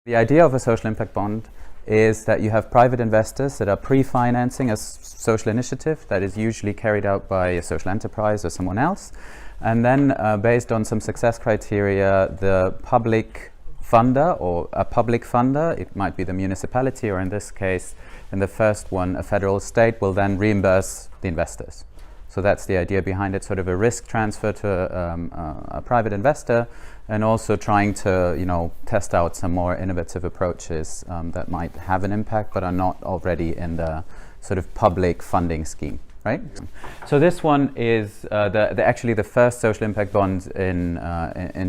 The idea of a social impact bond is that you have private investors that are pre-financing a social initiative that is usually carried out by a social enterprise or someone else. And then based on some success criteria, the public funder or a public funder, it might be the municipality, or in this case, in the first one, a federal state, will then reimburse the investors. So that's the idea behind it, sort of a risk transfer to a private investor, and also trying to, test out some more innovative approaches that might have an impact but are not already in the sort of public funding scheme, right? So this one is actually the first social impact bond in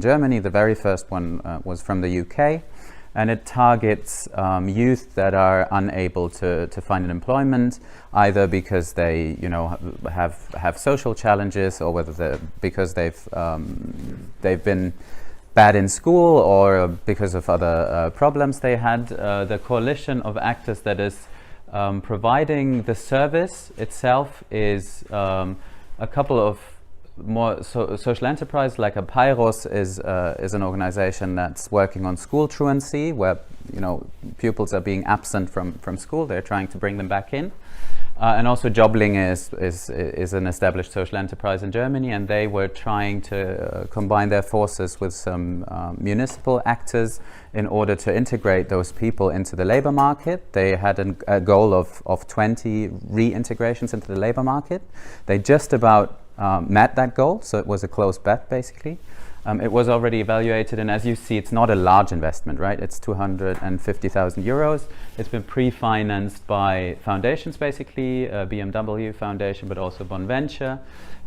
Germany. The very first one was from the UK. And it targets youth that are unable to find an employment, either because they, have social challenges, or whether because they've been bad in school, or because of other problems they had. The coalition of actors that is providing the service itself is a couple of more social enterprise, like a Pyros is an organization that's working on school truancy, where pupils are being absent from school. They're trying to bring them back in, and also Jobling is an established social enterprise in Germany, and they were trying to combine their forces with some municipal actors in order to integrate those people into the labor market. They had a goal of 20 reintegrations into the labor market. They just about met that goal, so it was a close bet basically. It was already evaluated, and as you see, it's not a large investment, right? It's 250,000 euros. It's been pre-financed by foundations basically, BMW Foundation, but also Bonventure.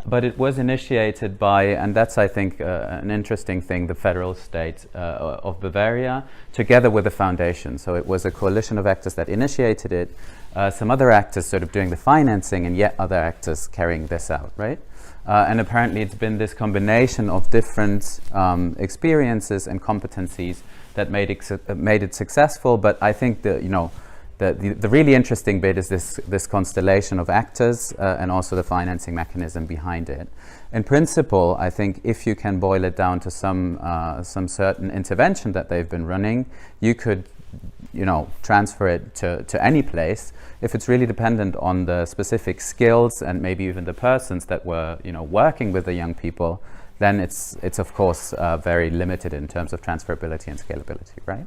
But it was initiated by, and that's I think an interesting thing, the federal state of Bavaria, together with the foundation. So it was a coalition of actors that initiated it, some other actors sort of doing the financing, and yet other actors carrying this out, right? And apparently it's been this combination of different experiences and competencies that made it successful. But I think the really interesting bit is this constellation of actors and also the financing mechanism behind it. In principle, I think if you can boil it down to some certain intervention that they've been running, you could transfer it to any place. If it's really dependent on the specific skills and maybe even the persons that were working with the young people, then it's of course very limited in terms of transferability and scalability, right?